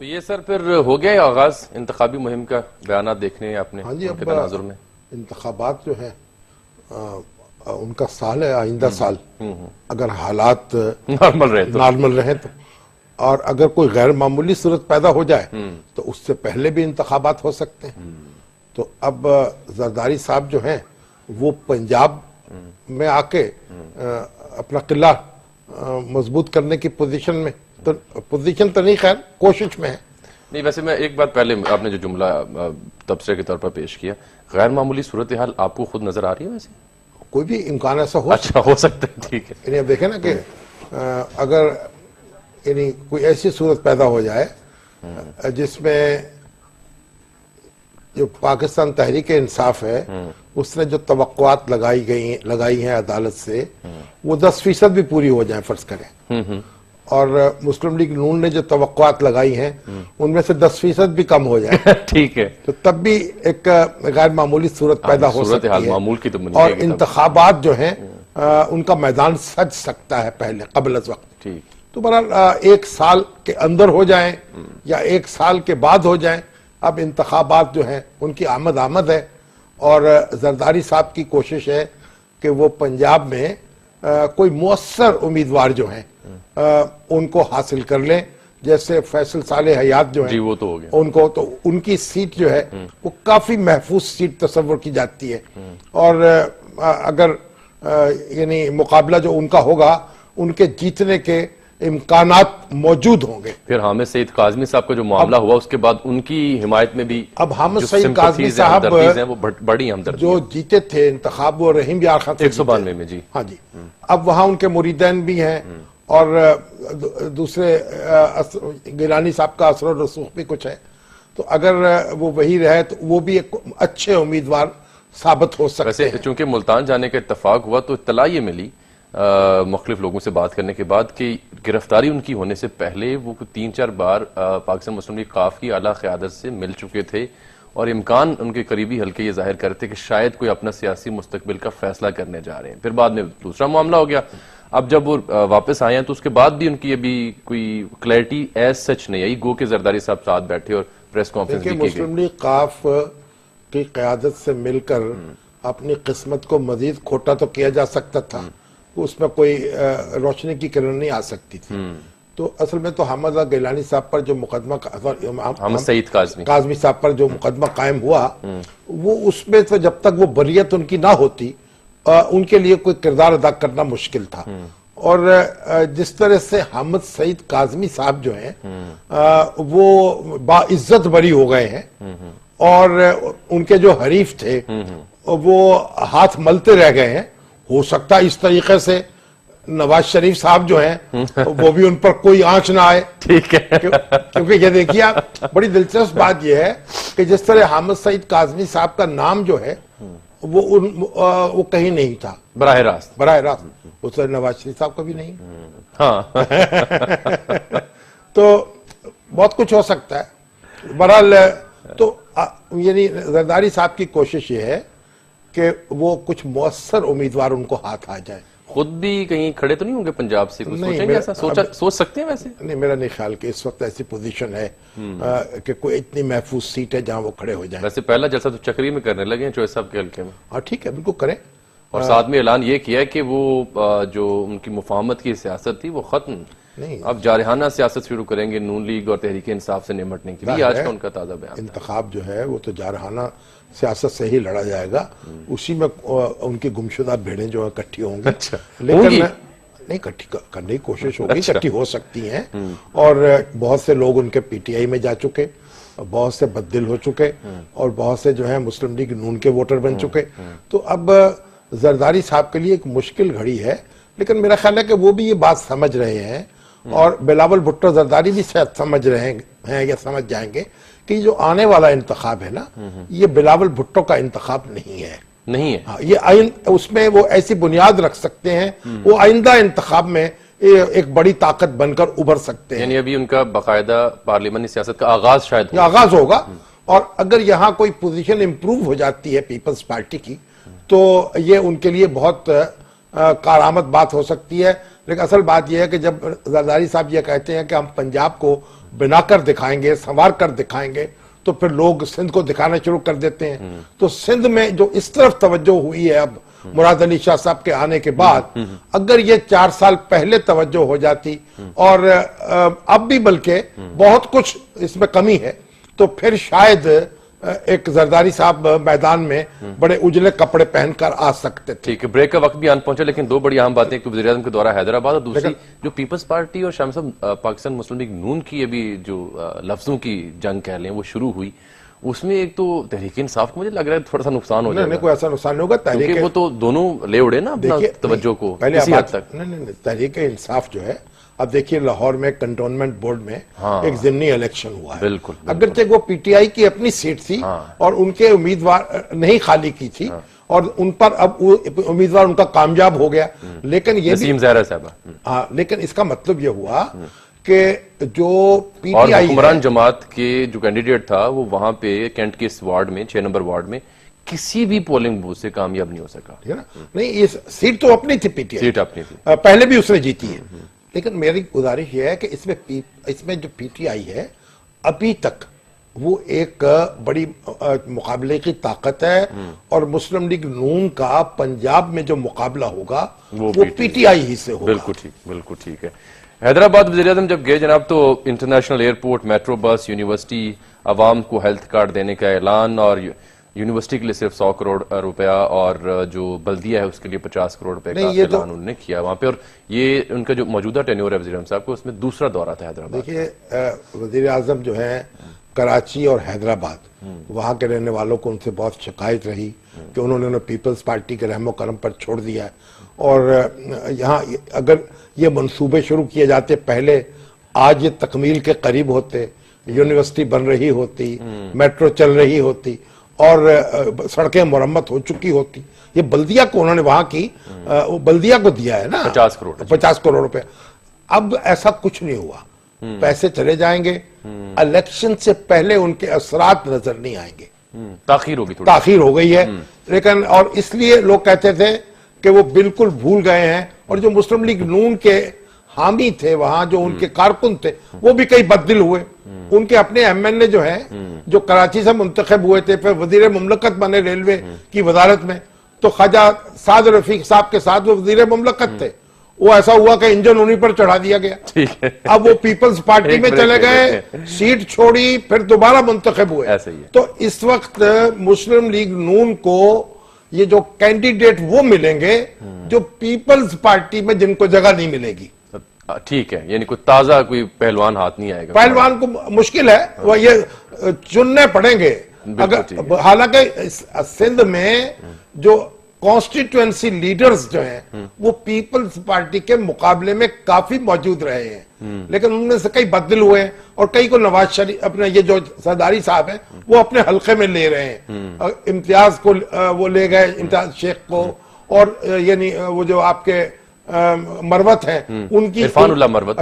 تو یہ سر پھر ہو گیا آغاز انتخابی مہم کا، بیانات دیکھنے ہیں آپ نے ہاں جی، ان کے اب تناظر میں؟ انتخابات جو ہیں ان کا سال ہے، آئندہ سال اگر حالات نارمل رہے تو اور اگر کوئی غیر معمولی صورت پیدا ہو جائے تو اس سے پہلے بھی انتخابات ہو سکتے ہیں. تو اب زرداری صاحب جو ہیں وہ پنجاب میں آ کے اپنا قلعہ مضبوت کرنے کی پوزیشن تو نہیں، خیر کوشش میں ہے. نہیں، ویسے میں ایک بات پہلے آپ نے جو جملہ تبصرے کے طور پر پیش کیا، غیر معمولی صورتحال آپ کو خود نظر آ رہی ہے ویسے؟ کوئی بھی امکان ایسا ہو سکتا ہے، ٹھیک ہے. یعنی اب دیکھیں نا کہ اگر یعنی کوئی ایسی صورت پیدا ہو جائے جس میں جو پاکستان تحریک انصاف ہے اس نے جو توقعات لگائی ہیں عدالت سے وہ 10% بھی پوری ہو جائیں فرض کریں، اور مسلم لیگ نون نے جو توقعات لگائی ہیں ان میں سے 10% بھی کم ہو جائے ٹھیک ہے، تو تب بھی ایک غیر معمولی صورت پیدا ہو سکتی ہے. معمول کی تو اور انتخابات جو ہیں ان کا میدان سج سکتا ہے پہلے قبل از وقت. ٹھیک. تو بہرحال 1 سال کے اندر ہو جائیں یا 1 سال کے بعد ہو جائیں، اب انتخابات جو ہیں ان کی آمد ہے، اور زرداری صاحب کی کوشش ہے کہ وہ پنجاب میں کوئی مؤثر امیدوار جو ہیں ان کو حاصل کر لیں. جیسے فیصل صالح حیات جو ہیں وہ تو ہو گیا، ان کو تو ان کی سیٹ جو ہے وہ کافی محفوظ سیٹ تصور کی جاتی ہے، اور اگر یعنی مقابلہ جو ان کا ہوگا ان کے جیتنے کے امکانات موجود ہوں گے. پھر حامد سعید کاظمی صاحب کا جو معاملہ ہوا اس کے بعد ان کی حمایت میں بھی اب حامد سعید کاظمی صاحب وہ بڑی ہمدردی جو جیتے تھے انتخاب وہ رحیم یار خان 192 میں. جی ہاں جی، اب وہاں ان کے مریدین بھی ہیں اور دوسرے گیلانی صاحب کا اثر و رسوخ بھی کچھ ہے، تو اگر وہ وہی رہے تو وہ بھی ایک اچھے امیدوار ثابت ہو سکتے ہیں. چونکہ ملتان جانے کا اتفاق ہوا تو اطلاع یہ ملی مختلف لوگوں سے بات کرنے کے بعد کہ گرفتاری ان کی ہونے سے پہلے وہ 3-4 بار پاکستان مسلم لیگ قاف کی اعلیٰ قیادت سے مل چکے تھے، اور امکان ان کے قریبی حلقے یہ ظاہر کرتے کہ شاید کوئی اپنا سیاسی مستقبل کا فیصلہ کرنے جا رہے ہیں. پھر بعد میں دوسرا معاملہ ہو گیا. اب جب وہ واپس آئے ہیں تو اس کے بعد بھی ان کی ابھی کوئی کلیئرٹی ایز سچ نہیں آئی، گو کہ زرداری صاحب ساتھ بیٹھے اور پریس کانفرنس بھی کی گئی. مسلم لیگ قاف کی قیادت سے مل کر اپنی قسمت کو مزید کھوٹا تو کیا جا سکتا تھا، اس میں کوئی روشنی کی کرن نہیں آ سکتی تھی. تو اصل میں تو حامد گیلانی صاحب پر جو مقدمہ حامد سعید کاظمی صاحب پر جو مقدمہ قائم ہوا وہ اس میں تو جب تک وہ بریت ان کی نہ ہوتی ان کے لیے کوئی کردار ادا کرنا مشکل تھا. اور جس طرح سے حامد سعید کاظمی صاحب جو ہیں وہ باعزت بری ہو گئے ہیں، اور ان کے جو حریف تھے وہ ہاتھ ملتے رہ گئے ہیں. ہو سکتا ہے اس طریقے سے نواز شریف صاحب جو ہیں وہ بھی ان پر کوئی آنچ نہ آئے. ٹھیک ہے، کیونکہ یہ دیکھیے بڑی دلچسپ بات یہ ہے کہ جس طرح حامد سعید کاظمی صاحب کا نام جو ہے وہ کہیں نہیں تھا براہ راست، اس طرح نواز شریف صاحب کا بھی نہیں. ہاں تو بہت کچھ ہو سکتا ہے. بہرحال تو یعنی زرداری صاحب کی کوشش یہ ہے کہ وہ کچھ مؤثر امیدوار ان کو ہاتھ آ جائے. خود بھی کہیں کھڑے تو نہیں ہوں گے پنجاب سے؟ سوچیں گے ایسا؟ سوچ سکتے ہیں ویسے؟ نہیں، میرا نہیں خیال کہ اس وقت ایسی پوزیشن ہے کہ کوئی اتنی محفوظ سیٹ ہے جہاں وہ کھڑے ہو جائیں. ویسے پہلا جلسہ تو چکری میں کرنے لگے ہیں چوہے صاحب کے حلقے میں. ہاں ٹھیک ہے، بالکل کریں. اور ساتھ میں اعلان یہ کیا کہ وہ جو ان کی مفاہمت کی سیاست تھی وہ ختم، اب جارحانہ سیاست شروع کریں گے نون لیگ اور تحریک انصاف سے نمٹنے کی. بھی آج کا ان کا تازہ بیان. انتخاب جو ہے وہ تو جارحانہ سیاست سے ہی لڑا جائے گا، اسی میں ان کی گمشدہ بھیڑیں جو ہیں کٹھی ہوں گی. لیکن نہیں، کٹھی کرنے کی کوشش ہوگی، کٹھی ہو سکتی ہیں. اور بہت سے لوگ ان کے پی ٹی آئی میں جا چکے، بہت سے بددل ہو چکے، اور بہت سے جو ہیں مسلم لیگ نون کے ووٹر بن چکے. تو اب زرداری صاحب کے لیے ایک مشکل گھڑی ہے، لیکن میرا خیال ہے کہ وہ بھی یہ بات سمجھ رہے ہیں، اور بلاول بھٹو زرداری بھی شاید سمجھ رہے ہیں یا سمجھ جائیں گے کہ جو آنے والا انتخاب ہے نا یہ بلاول بھٹو کا انتخاب نہیں ہے. یہ اس میں وہ ایسی بنیاد رکھ سکتے ہیں، وہ آئندہ انتخاب میں ایک بڑی طاقت بن کر ابھر سکتے ہیں. یعنی ابھی ان کا باقاعدہ پارلیمانی سیاست کا آغاز شاید آغاز ہوگا، اور اگر یہاں کوئی پوزیشن امپروو ہو جاتی ہے پیپلز پارٹی کی تو یہ ان کے لیے بہت کارآمد بات ہو سکتی ہے. لیکن اصل بات یہ ہے کہ جب زرداری صاحب یہ کہتے ہیں کہ ہم پنجاب کو بنا کر دکھائیں گے، سنوار کر دکھائیں گے، تو پھر لوگ سندھ کو دکھانا شروع کر دیتے ہیں. تو سندھ میں جو اس طرف توجہ ہوئی ہے اب مراد علی شاہ صاحب کے آنے کے بعد، اگر یہ 4 سال پہلے توجہ ہو جاتی اور اب بھی بلکہ بہت کچھ اس میں کمی ہے، تو پھر شاید ایک زرداری صاحب میدان میں بڑے اجلے کپڑے پہن کر آ سکتے تھے. ٹھیک ہے، بریک کا وقت بھی آن پہنچا، لیکن 2 بڑی اہم باتیں، ایک تو وزیر اعظم کے دورہ حیدرآباد اور دوسری جو پیپلز پارٹی اور شاہ صاحب پاکستان مسلم لیگ نون کی ابھی جو لفظوں کی جنگ کہہ لیں وہ شروع ہوئی، اس میں ایک تو تحریک انصاف کو مجھے لگ رہا ہے تھوڑا سا نقصان ہو جائے گا. نہیں، کوئی ایسا نقصان نہیں ہوگا. کیونکہ وہ تو دونوں لے اڑے نا اپنا توجہ کو کسی حد تک. نہیں، تحریک انصاف جو ہے، اب دیکھیے لاہور میں کنٹونمنٹ بورڈ میں ایک ضمنی الیکشن ہوا ہے. بالکل. اگرچہ وہ پی ٹی آئی کی اپنی سیٹ تھی اور ان کے امیدوار نہیں خالی کی تھی اور ان پر اب امیدوار ان کا کامیاب ہو گیا، لیکن یہ نسیم زہرا صاحبہ. ہاں، لیکن اس کا مطلب یہ ہوا کہ جو پی اور ٹی آئی حکمران جماعت کے جو کینڈیڈیٹ تھا وہ وہاں پہ کینٹ کے اس وارڈ میں 6 نمبر وارڈ میں کسی بھی پولنگ بوتھ سے کامیاب نہیں ہو سکا. نہیں، یہ سیٹ تو اپنی تھی پی ٹی آئی، سیٹ اپنی تھی، پہلے بھی اس نے جیتی ہے. لیکن میری گزارش یہ ہے کہ اس میں جو پی ٹی آئی ہے ابھی تک وہ ایک بڑی مقابلے کی طاقت ہے، اور مسلم لیگ نون کا پنجاب میں جو مقابلہ ہوگا وہ پی ٹی آئی ہی سے ہوگا. بالکل ٹھیک ہے. حیدرآباد وزیر اعظم جب گئے جناب تو international airport, metro bus, university, عوام کو ہیلتھ کارڈ دینے کا اعلان، اور یونیورسٹی کے لیے صرف 100 کروڑ روپیہ اور جو بلدیہ ہے اس کے لیے 50 کروڑ روپے کا اعلان انہوں نے کیا وہاں پہ. اور یہ ان کا جو موجودہ ٹینیور ہے وزیر اعظم صاحب کو، اس میں دوسرا دورہ تھا حیدرآباد. دیکھیے، وزیر اعظم جو ہیں کراچی اور حیدرآباد، وہاں کے رہنے والوں کو ان سے بہت شکایت رہی کہ انہوں نے پیپلز پارٹی کے رحم و کرم پر چھوڑ دیا ہے. اور یہاں اگر یہ منصوبے شروع کیے جاتے پہلے، آج یہ تکمیل کے قریب ہوتے، یونیورسٹی بن رہی ہوتی، میٹرو چل رہی ہوتی اور سڑکیں مرمت ہو چکی ہوتی. یہ بلدیہ کو انہوں نے وہاں کی بلدیہ کو دیا ہے نا 50 کروڑ روپے. اب ایسا کچھ نہیں ہوا، پیسے چلے جائیں گے، الیکشن سے پہلے ان کے اثرات نظر نہیں آئیں گے. تاخیر ہو گئی ہے. لیکن اور اس لیے لوگ کہتے تھے کہ وہ بالکل بھول گئے ہیں، اور جو مسلم لیگ نون کے حامی تھے وہاں، جو ان کے کارکن تھے، وہ بھی کئی بددل ہوئے. ان کے اپنے ایم این اے جو ہیں، جو کراچی سے منتخب ہوئے تھے، پھر وزیر مملکت بنے ریلوے کی وزارت میں، تو خواجہ سعد رفیق صاحب کے ساتھ وہ وزیر مملکت تھے. وہ ایسا ہوا کہ انجن انہی پر چڑھا دیا گیا. اب وہ پیپلز پارٹی میں چلے گئے، سیٹ چھوڑی، پھر دوبارہ منتخب ہوئے. تو اس وقت مسلم لیگ نون کو یہ جو کینڈیڈیٹ وہ ملیں گے جو پیپلز پارٹی میں جن کو جگہ نہیں ملے گی. ٹھیک ہے، یعنی کوئی تازہ کوئی پہلوان ہاتھ نہیں آئے گا. پہلوان کو مشکل ہے، وہ یہ چننے پڑیں گے. حالانکہ سندھ میں جو کانسٹیٹوئنسی لیڈرز جو ہیں وہ پیپلز پارٹی کے مقابلے میں کافی موجود رہے ہیں، لیکن ان میں سے کئی بدل ہوئے ہیں، اور کئی کو نواز شریف اپنے یہ جو زرداری صاحب ہیں وہ اپنے حلقے میں لے رہے ہیں. امتیاز کو وہ لے گئے، امتیاز شیخ کو، اور یعنی وہ جو آپ کے مروت ہیں ان کی عرفان اللہ مروت،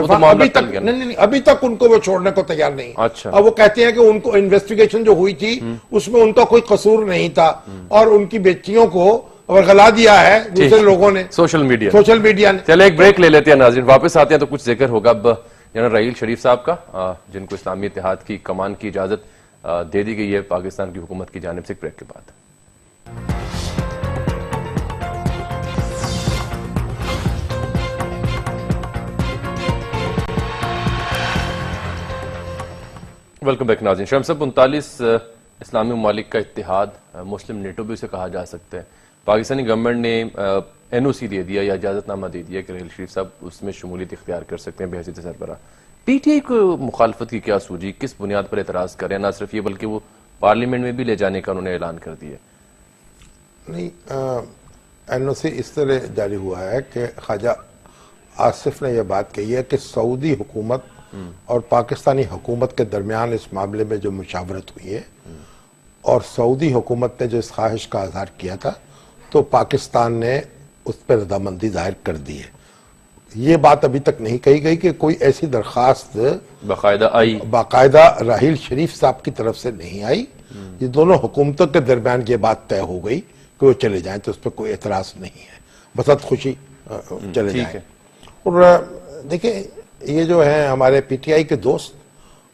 ابھی تک ان کو وہ چھوڑنے کو تیار نہیں. اچھا. وہ کہتے ہیں کہ ان کو انویسٹیگیشن جو ہوئی تھی اس میں ان کا کوئی قصور نہیں تھا، اور ان کی بیٹیوں کو ورغلا دیا ہے دوسرے لوگوں نے، سوشل میڈیا نے. چلے ایک بریک لے لیتے ہیں ناظرین، واپس آتے ہیں تو کچھ ذکر ہوگا اب جنرل رحیل شریف صاحب کا، جن کو اسلامی اتحاد کی کمان کی اجازت دے دی گئی ہے پاکستان کی حکومت کی جانب سے. ایک بریک کے بعد ویلکم بیک ناظرین. شاہ صاحب 39 اسلامی ممالک کا اتحاد، مسلم نیٹو بھی اسے کہا جا سکتا ہے، پاکستانی گورنمنٹ نے این او سی دے دیا یا اجازت نامہ دے دیا کہ رحیل شریف صاحب اس میں شمولیت اختیار کر سکتے ہیں بحیثیت سربراہ. پی ٹی آئی کو مخالفت کی کیا سوجی، کس بنیاد پر اعتراض کر رہے ہیں؟ نہ صرف یہ بلکہ وہ پارلیمنٹ میں بھی لے جانے کا انہوں نے اعلان کر دیا. نہیں، این او سی اس طرح جاری ہوا ہے کہ خواجہ آصف نے یہ بات کہی ہے کہ سعودی حکومت اور پاکستانی حکومت کے درمیان اس معاملے میں جو مشاورت ہوئی ہے، اور سعودی حکومت نے جو اس خواہش کا اظہار کیا تھا، تو پاکستان نے اس پر رضامندی ظاہر کر دی ہے. یہ بات ابھی تک نہیں کہی گئی کہ کوئی ایسی درخواست باقاعدہ رحیل شریف صاحب کی طرف سے نہیں آئی. یہ دونوں حکومتوں کے درمیان یہ بات طے ہو گئی کہ وہ چلے جائیں، تو اس پہ کوئی اعتراض نہیں ہے، بسط خوشی چلے جائیں. اور دیکھیں، یہ جو ہیں ہمارے پی ٹی آئی کے دوست،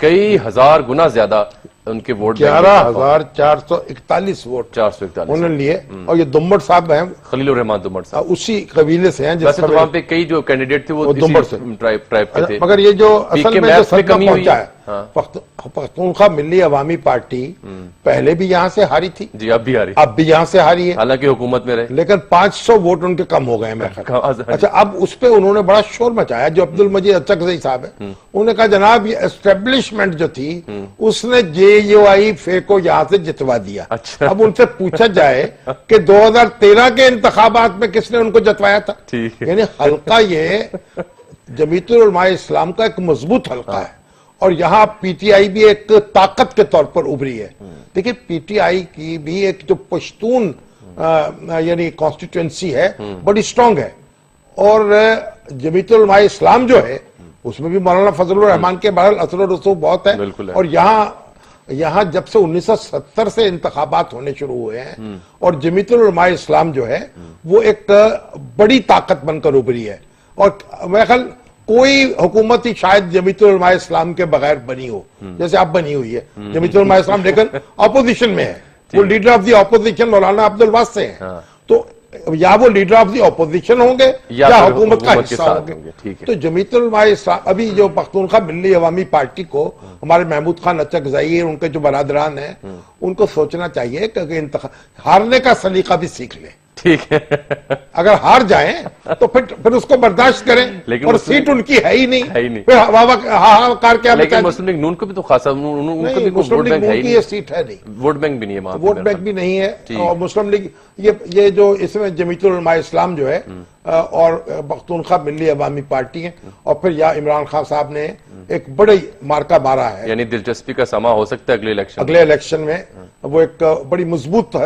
کئی ہزار گنا زیادہ ان کے ووٹ 11,441 ووٹ 441 انہوں نے لیے. اور یہ دمبڑ صاحب ہیں, خلیل الرحمان دمڑ صاحب, اسی قبیلے سے ہیں ویسے تو وہاں پہ کئی جو کینڈیڈیٹ تھے وہ دمبڑ سے ٹرائب کے تھے. مگر یہ جو اصل میں جو میپ میں صدمہ کمی ہوئی پہنچا ہے, پختونخوا ملی عوامی پارٹی پہلے بھی یہاں سے ہاری تھی, جی اب بھی آ رہی, اب بھی یہاں سے ہاری ہے, حالانکہ حکومت میں رہے, لیکن 500 ووٹ ان کے کم ہو گئے ہیں میرے خیال. اچھا, اب اس پہ انہوں نے بڑا شور مچایا, جو عبد المجید اچکزئی صاحب ہے, انہوں نے کہا جناب یہ اسٹیبلشمنٹ جو تھی اس نے JUI کو یہاں سے جتوا دیا. اب ان سے پوچھا جائے کہ 2013 کے انتخابات میں کس نے ان کو جتوایا تھا. یعنی حلقہ یہ جمیعت العلماء اسلام کا ایک مضبوط حلقہ ہے, اور یہاں PTI بھی ایک طاقت کے طور پر ابھری ہے. دیکھیں PTI کی بھی ایک جو پشتون یعنی کانسٹیٹوئنسی ہے بڑی سٹرونگ ہے, اور جمیعت العلماء اسلام جو ہے اس میں بھی مولانا فضل الرحمان کے بہرحال اثر و رسوخ بہت ہے. اور یہاں جب سے 1970 سے انتخابات ہونے شروع ہوئے ہیں, اور جمیعت العلماء اسلام جو ہے وہ ایک بڑی طاقت بن کر ابھری ہے. اور میرے خیال کوئی حکومت ہی شاید جمیعت العلماء اسلام کے بغیر بنی ہو جیسے اب بنی ہوئی ہے جمیعت العلماء اسلام, لیکن اپوزیشن میں ہے. وہ لیڈر آف دی اپوزیشن مولانا عبد الواس سے ہیں, تو یا وہ لیڈر آف دی اپوزیشن ہوں گے یا حکومت کا حصہ ہوں گے. تو جمیعت العلماء اسلام ابھی جو پختونخوا ملی عوامی پارٹی کو ہمارے محمود خان اچکزئی ان کے جو برادران ہیں ان کو سوچنا چاہیے کہ ہارنے کا سلیقہ بھی سیکھ لیں. ٹھیک ہے, اگر ہار جائیں تو پھر اس کو برداشت کریں, اور سیٹ ان کی ہے ہی نہیں, پھر ہاکار کیا بچا. لیکن مسلم لیگ نون کو بھی تو خاصا مسلم لیگ نون کی یہ سیٹ ہے نہیں, ووٹ بینک بھی نہیں ہے, ووٹ بینک بھی نہیں ہے. اور مسلم لیگ یہ جو اس میں جمیعت العلماء اسلام جو ہے اور پختونخوا ملی عوامی پارٹی ہے, اور پھر یا عمران خان صاحب نے ایک بڑی مارکا مارا ہے. یعنی دلچسپی کا سما ہو سکتا ہے اگلے الیکشن میں, وہ ایک بڑی مضبوط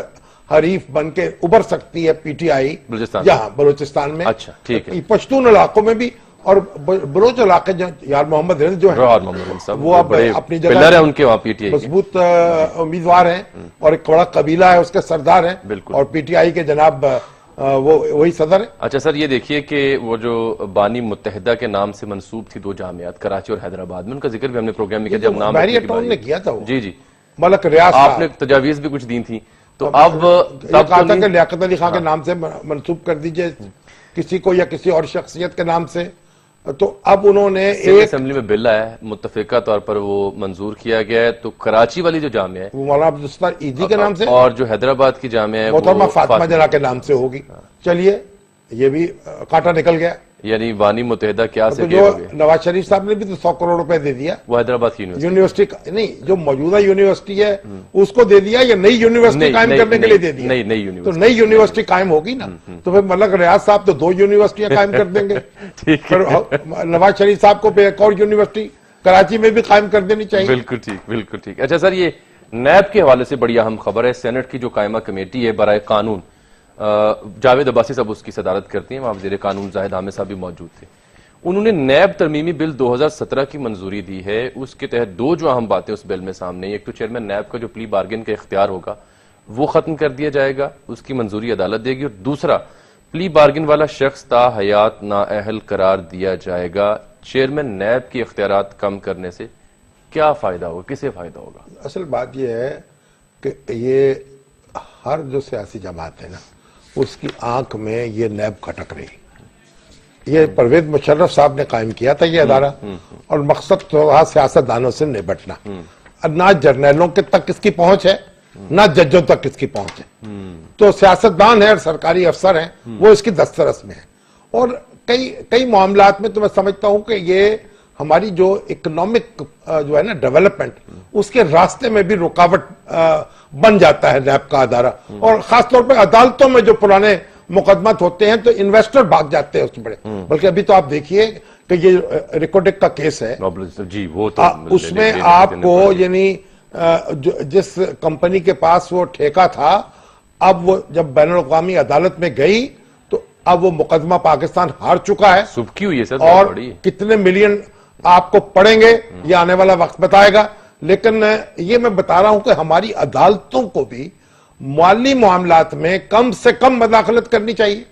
حریف بن کے ابھر سکتی ہے PTI یہاں بلوچستان میں. اچھا ٹھیک ہے, پشتون علاقوں میں بھی, اور بلوچ علاقے یار محمد ہند جو ہیں وہ اب اپنی جگہ مضبوط امیدوار ہیں, اور ایک بڑا قبیلہ ہے اس کے سردار ہیں, اور PTI کے جناب وہی صدر ہے. اچھا سر, یہ دیکھیے کہ وہ جو بانی متحدہ کے نام سے منسوب تھی دو جامعات کراچی اور حیدرآباد میں, ان کا ذکر بھی ہم نے پروگرام میں کیا جب نام نے کیا تھا. جی جی, ملک ریاض آپ نے تجاویز بھی کچھ دی تھی, تو اب کہا تھا کہ لیاقت علی خان کے نام سے منسوب کر دیجئے کسی کو, یا کسی اور شخصیت کے نام سے. تو اب انہوں نے ایک اسمبلی میں بل ہے, متفقہ طور پر وہ منظور کیا گیا ہے, تو کراچی والی جو جامعہ ہے وہ مولانا عبدالستار ایدھی کے نام سے, اور جو حیدرآباد کی جامعہ ہے محترمہ فاطمہ جناح کے نام سے ہوگی. چلیے یہ بھی کانٹا نکل گیا. یعنی بانی متحدہ کیا سے جو نواز شریف صاحب نے بھی تو 100 کروڑ روپے دے دیا, وہ حیدرآباد کی یونیورسٹی نہیں, جو موجودہ یونیورسٹی ہے اس کو دے دیا, یا نئی یونیورسٹی قائم کرنے کے لیے دے دیا. تو نئی یونیورسٹی قائم ہوگی نا, تو پھر ملک ریاض صاحب تو 2 یونیورسٹیاں قائم کر دیں گے. پھر نواز شریف صاحب کو ایک اور یونیورسٹی کراچی میں بھی قائم کر دینی چاہیے. بالکل ٹھیک, بالکل ٹھیک. اچھا سر, یہ نیب کے حوالے سے بڑی اہم خبر ہے. سینٹ کی جو قائمہ کمیٹی ہے برائے قانون, جاوید عباسی صاحب اس کی صدارت کرتی ہیں, وہاں وزیر قانون زاہد حامد صاحب بھی موجود تھے. انہوں نے نیب ترمیمی بل 2017 کی منظوری دی ہے. اس کے تحت 2 جو اہم باتیں اس بل میں سامنے, ایک تو چیئرمین نیب کا جو پلی بارگن کا اختیار ہوگا وہ ختم کر دیا جائے گا, اس کی منظوری عدالت دے گی, اور دوسرا پلی بارگن والا شخص تا حیات نااہل قرار دیا جائے گا. چیئرمین نیب کی اختیارات کم کرنے سے کیا فائدہ ہوگا, کسے فائدہ ہوگا؟ اصل بات یہ ہے کہ یہ ہر جو سیاسی جماعت ہے نا اس کی آنکھ میں یہ نیب کھٹک رہی. یہ پرویز مشرف صاحب نے قائم کیا تھا یہ ادارہ, اور مقصد تو سیاست دانوں سے نبٹنا. نہ جرنیلوں کے تک اس کی پہنچ ہے, نہ ججوں تک اس کی پہنچ ہے. تو سیاست دان ہے اور سرکاری افسر ہیں وہ اس کی دسترس میں ہیں. اور کئی معاملات میں تو میں سمجھتا ہوں کہ یہ ہماری جو اکنامک جو ہے نا ڈیولپمنٹ, اس کے راستے میں بھی رکاوٹ بن جاتا ہے نیب کا ادارہ. اور خاص طور پہ عدالتوں میں جو پرانے مقدمات ہوتے ہیں تو انویسٹر بھاگ جاتے ہیں اس بڑے. بلکہ ابھی تو آپ دیکھیے کہ یہ ریکارڈک کا کیس ہے, جی وہ تو اس میں آپ کو یعنی جس کمپنی کے پاس وہ ٹھیکہ تھا, اب وہ جب بین الاقوامی عدالت میں گئی تو اب وہ مقدمہ پاکستان ہار چکا ہے. سبکی ہوئی ہے سر, اور کتنے ملین آپ کو پڑیں گے یہ آنے والا وقت بتائے گا. لیکن یہ میں بتا رہا ہوں کہ ہماری عدالتوں کو بھی مالی معاملات میں کم سے کم مداخلت کرنی چاہیے,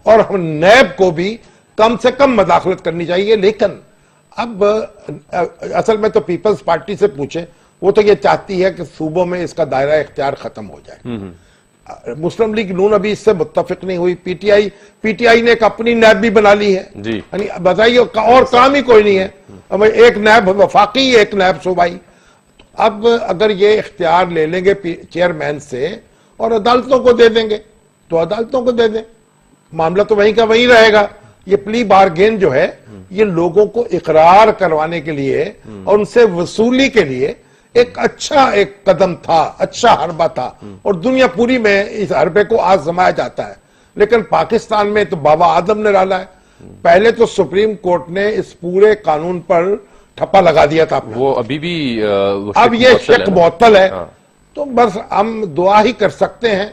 اور ہم نیب کو بھی کم سے کم مداخلت کرنی چاہیے. لیکن اب اصل میں تو پیپلز پارٹی سے پوچھیں، وہ تو یہ چاہتی ہے کہ صوبوں میں اس کا دائرہ اختیار ختم ہو جائے. مسلم لیگ نون ابھی اس سے متفق نہیں ہوئی. پی ٹی آئی نے ایک اپنی نیب بھی بنا لی ہے. یعنی بتائیے اور کام ہی کوئی نہیں ہے. ایک نیب وفاقی، ایک نیب صوبائی. اب اگر یہ اختیار لے لیں گے چیئرمین سے اور عدالتوں کو دے دیں گے تو عدالتوں کو دے دیں، معاملہ تو وہیں کا وہیں رہے گا. یہ پلی بارگین جو ہے یہ لوگوں کو اقرار کروانے کے لیے اور ان سے وصولی کے لیے ایک قدم تھا، اچھا حربہ تھا، اور دنیا پوری میں اس حربے کو آزمایا جاتا ہے. لیکن پاکستان میں تو بابا آدم نے ڈالا ہے. پہلے تو سپریم کورٹ نے اس پورے قانون پر ٹھپا لگا دیا تھا، وہ ابھی بھی اب یہ شک معطل ہے. تو بس ہم دعا ہی کر سکتے ہیں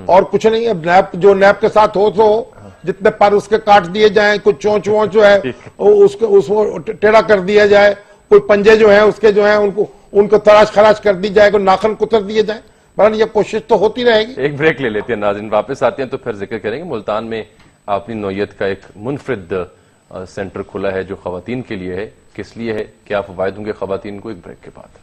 اور کچھ نہیں. اب جو نیب کے ساتھ ہو تو جتنے پر اس کے کاٹ دیے جائیں، کوئی چونچ وونچ جو ہے اس کو ٹیڑھا کر دیا جائے، کوئی پنجے جو ہیں اس کے جو ہیں ان کو تراش خراش کر دی جائے، کوئی ناخن کتر دیے جائیں. بہرحال یہ کوشش تو ہوتی رہے گی. ایک بریک لے لیتے ہیں ناظرین، واپس آتے ہیں تو پھر ذکر کریں گے. ملتان میں اپنی نوعیت کا ایک منفرد سینٹر کھلا ہے جو خواتین کے لیے ہے. کس لیے ہے، کیا فوائد ہوں گے خواتین کو؟ ایک بریک کے بعد.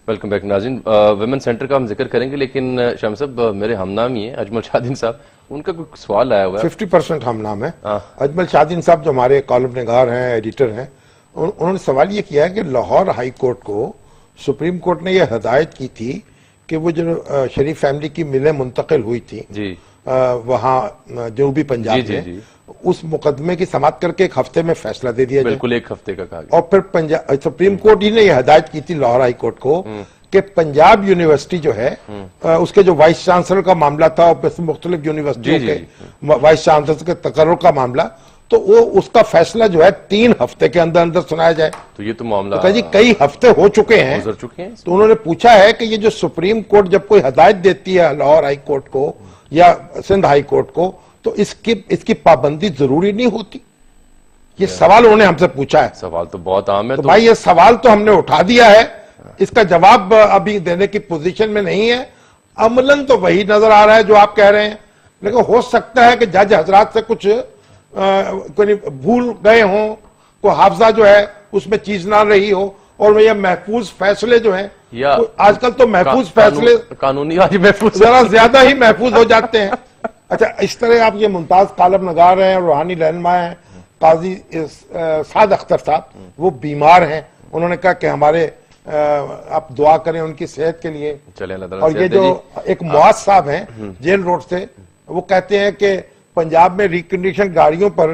ویلکم بیک ناظرین. ویمن سینٹر کا ہم ذکر کریں گے، لیکن شام صاحب میرے ہم نامی ہیں اجمل شاہدین صاحب، ان کا کوئی سوال آیا ہوا ہے. 50% ہم نام ہے. اجمل شاہدین صاحب جو ہمارے کالم نگار ہیں، ایڈیٹر ہیں، انہوں نے سوال یہ کیا ہے کہ لاہور ہائی کورٹ کو سپریم کورٹ نے یہ ہدایت کی تھی کہ وہ جو شریف فیملی کی ملیں منتقل ہوئی تھی وہاں جنوبی پنجاب میں، اس مقدمے کی سماعت کر کے ایک ہفتے میں فیصلہ دے دیا جائے. بالکل ایک ہفتے کا کہا گیا. اور پھر سپریم کورٹ ہی نے یہ ہدایت کی تھی لاہور ہائی کورٹ کو کہ پنجاب یونیورسٹی جو ہے اس کے جو وائس چانسلر کا معاملہ تھا اور مختلف یونیورسٹیوں کے وائس چانسلر کے تقرر کا معاملہ، تو وہ اس کا فیصلہ جو ہے 3 ہفتے کے اندر اندر سنایا جائے. تو یہ تو معاملہ جی کئی ہفتے ہو چکے ہیں. تو انہوں نے پوچھا ہے کہ یہ جو سپریم کورٹ جب کوئی ہدایت دیتی ہے لاہور ہائی کورٹ کو یا سندھ ہائی کورٹ کو تو اس کی پابندی ضروری نہیں ہوتی. یہ سوال انہوں نے ہم سے پوچھا ہے. سوال تو بہت عام ہے. تو بھائی یہ سوال تو ہم نے اٹھا دیا ہے، اس کا جواب ابھی دینے کی پوزیشن میں نہیں ہے. عملاً تو وہی نظر آ رہا ہے جو آپ کہہ رہے ہیں، لیکن ہو سکتا ہے کہ جج حضرات سے کچھ بھول گئے ہوں، کوئی حافظہ جو ہے اس میں چیز نہ رہی ہو، اور یہ محفوظ فیصلے جو ہیں آج کل تو محفوظ فیصلے قانونی محفوظ ذرا زیادہ ہی محفوظ ہو جاتے ہیں. اچھا، اس طرح آپ یہ ممتاز کالم نگار ہیں، روحانی رہنما ہیں قاضی سعد اختر صاحب، وہ بیمار ہیں. انہوں نے کہا کہ ہمارے آپ دعا کریں ان کی صحت کے لیے. اور یہ جو ایک معاذ صاحب ہیں جیل روڈ سے، وہ کہتے ہیں کہ پنجاب میں ریکنڈیشن گاڑیوں پر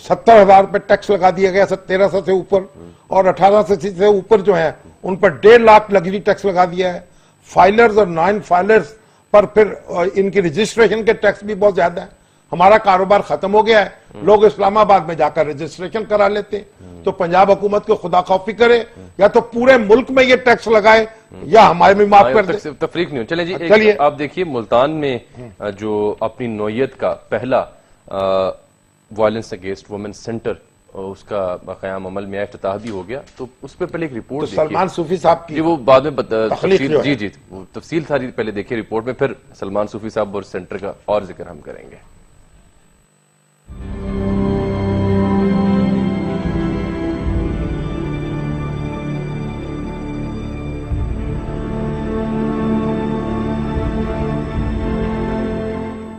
70,000 روپے ٹیکس لگا دیا گیا، 1300 سے اوپر، اور 1800 سے اوپر جو ہیں ان پر 1.5 لاکھ لگژری ٹیکس لگا دیا ہے. فائلرز اور نان فائلرز پر پھر ان کی رجسٹریشن کے ٹیکس بھی بہت زیادہ ہے. ہمارا کاروبار ختم ہو گیا ہے، لوگ اسلام آباد میں جا کر رجسٹریشن کرا لیتے. تو پنجاب حکومت کو خدا خوفی کرے، یا تو پورے ملک میں یہ ٹیکس لگائے یا ہمارے میں معاف کر دے. تفریق نہیں ہو. چلیں جی، آپ دیکھیے ملتان میں جو اپنی نوعیت کا پہلا وائلنس اگینسٹ وومن سینٹر اس کا قیام عمل میں افتتاح بھی ہو گیا. تو اس پہ پہلے ایک رپورٹ سلمان صوفی صاحب کی وہ بعد میں جی وہ تفصیل ساری پہلے دیکھیے رپورٹ میں، پھر سلمان صوفی صاحب اور سینٹر کا اور ذکر ہم کریں گے.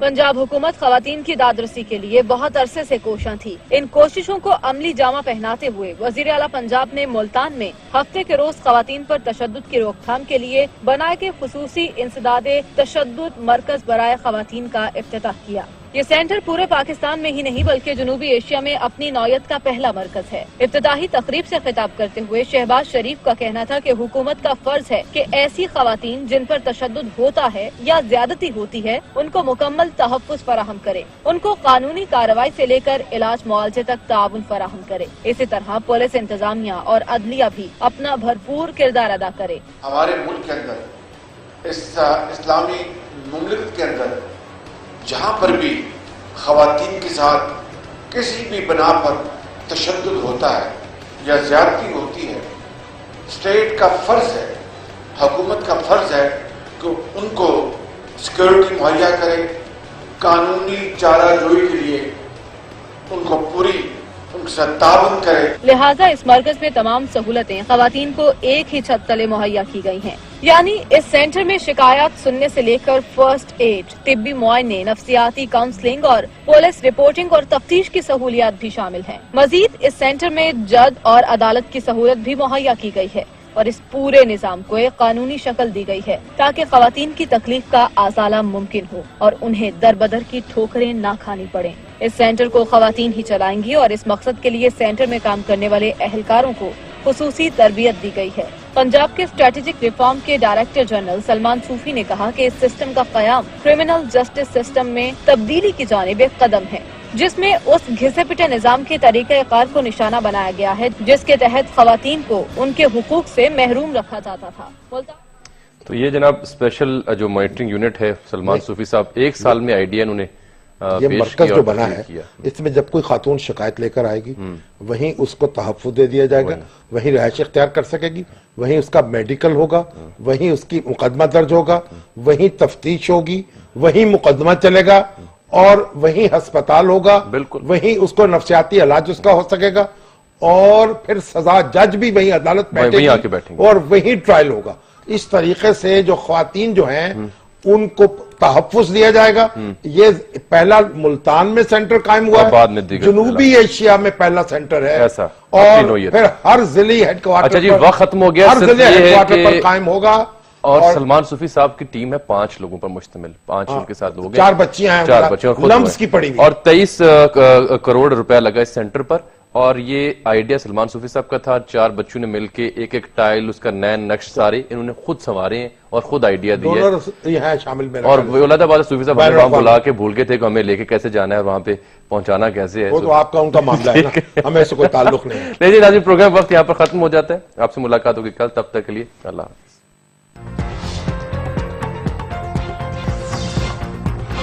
پنجاب حکومت خواتین کی دادرسی کے لیے بہت عرصے سے کوشاں تھی. ان کوششوں کو عملی جامہ پہناتے ہوئے وزیر اعلیٰ پنجاب نے ملتان میں ہفتے کے روز خواتین پر تشدد کی روک تھام کے لیے بنائے گئے خصوصی انسداد تشدد مرکز برائے خواتین کا افتتاح کیا. یہ سینٹر پورے پاکستان میں ہی نہیں بلکہ جنوبی ایشیا میں اپنی نوعیت کا پہلا مرکز ہے. افتتاحی تقریب سے خطاب کرتے ہوئے شہباز شریف کا کہنا تھا کہ حکومت کا فرض ہے کہ ایسی خواتین جن پر تشدد ہوتا ہے یا زیادتی ہوتی ہے ان کو مکمل تحفظ فراہم کرے، ان کو قانونی کارروائی سے لے کر علاج معالجے تک تعاون فراہم کرے. اسی طرح پولیس انتظامیہ اور عدلیہ بھی اپنا بھرپور کردار ادا کرے. ہمارے ملک کے اندر اسلامی مملکت کے اندر جہاں پر بھی خواتین کے ساتھ کسی بھی بنا پر تشدد ہوتا ہے یا زیادتی ہوتی ہے، اسٹیٹ کا فرض ہے، حکومت کا فرض ہے کہ ان کو سیکورٹی مہیا کرے, قانونی چارہ جوئی کے لیے ان کو پوری ان کے ساتھ تعاون کرے. لہٰذا اس مرکز میں تمام سہولتیں خواتین کو ایک ہی چھت تلے مہیا کی گئی ہیں. یعنی اس سینٹر میں شکایات سننے سے لے کر فرسٹ ایڈ, طبی معائنے, نفسیاتی کاؤنسلنگ اور پولیس رپورٹنگ اور تفتیش کی سہولیات بھی شامل ہیں. مزید اس سینٹر میں جج اور عدالت کی سہولت بھی مہیا کی گئی ہے اور اس پورے نظام کو ایک قانونی شکل دی گئی ہے تاکہ خواتین کی تکلیف کا ازالہ ممکن ہو اور انہیں در بدر کی ٹھوکریں نہ کھانی پڑیں. اس سینٹر کو خواتین ہی چلائیں گی اور اس مقصد کے لیے سینٹر میں کام کرنے والے اہلکاروں کو خصوصی تربیت دی گئی ہے. پنجاب کے اسٹریٹجک ریفارم کے ڈائریکٹر جنرل سلمان صوفی نے کہا کہ اس سسٹم کا قیام کرمنل جسٹس سسٹم میں تبدیلی کی جانب ایک قدم ہے جس میں اس گھسے پٹے نظام کے طریقہ کار کو نشانہ بنایا گیا ہے جس کے تحت خواتین کو ان کے حقوق سے محروم رکھا جاتا تھا. تو یہ جناب اسپیشل جو مانیٹرنگ یونٹ ہے سلمان صوفی صاحب, ایک سال میں آئیڈیا انہوں نے یہ مرکز جو بنا ہے اس میں جب کوئی خاتون شکایت لے کر آئے گی وہیں اس کو تحفظ دے دیا جائے گا, وہیں رہائش اختیار کر سکے گی, وہیں اس کا میڈیکل ہوگا, وہیں اس کی مقدمہ درج ہوگا, وہیں تفتیش ہوگی, وہیں مقدمہ چلے گا اور وہیں ہسپتال ہوگا, وہیں اس کو نفسیاتی علاج اس کا ہو سکے گا اور پھر سزا جج بھی وہیں عدالت بیٹھے گی اور وہیں ٹرائل ہوگا. اس طریقے سے جو خواتین جو ہیں ان کو تحفظ دیا جائے گا. یہ پہلا ملتان میں سینٹر قائم ہوا ہے, جنوبی ایشیا میں پہلا سینٹر ہے اور پھر ہر ضلعی ہیڈ کوارٹر وقت ختم ہو گیا, ہر ضلعی ہیڈ کوارٹر پر قائم ہوگا. اور سلمان صوفی صاحب کی ٹیم ہے 5 لوگوں پر مشتمل, 5 ان کے ساتھ لوگ ہیں, 4 بچیاں ہیں, 4 بچے لمبس کی پڑی ہوئی, اور 23 کروڑ روپے لگا اس سینٹر پر. اور یہ آئیڈیا سلمان صوفی صاحب کا تھا. 4 بچوں نے مل کے ایک ٹائل, اس کا نین نقش سارے انہوں نے خود سنوارے ہیں اور خود آئیڈیا دیا ہے. اور اولاد آباد صوفی صاحب ہمیں وہاں بلا کے بھول گئے تھے کہ ہمیں لے کے کیسے جانا ہے اور وہاں پہ پہنچانا کیسے ہے. وہ تو آپ کا ان کا معاملہ ہے نا, ہمیں سے کوئی تعلق نہیں ہے. لیکن ناظرین پروگرام وقت یہاں پر ختم ہو جاتا ہے. آپ سے ملاقات ہوگی کل, تب تک کے لیے اللہ حافظ.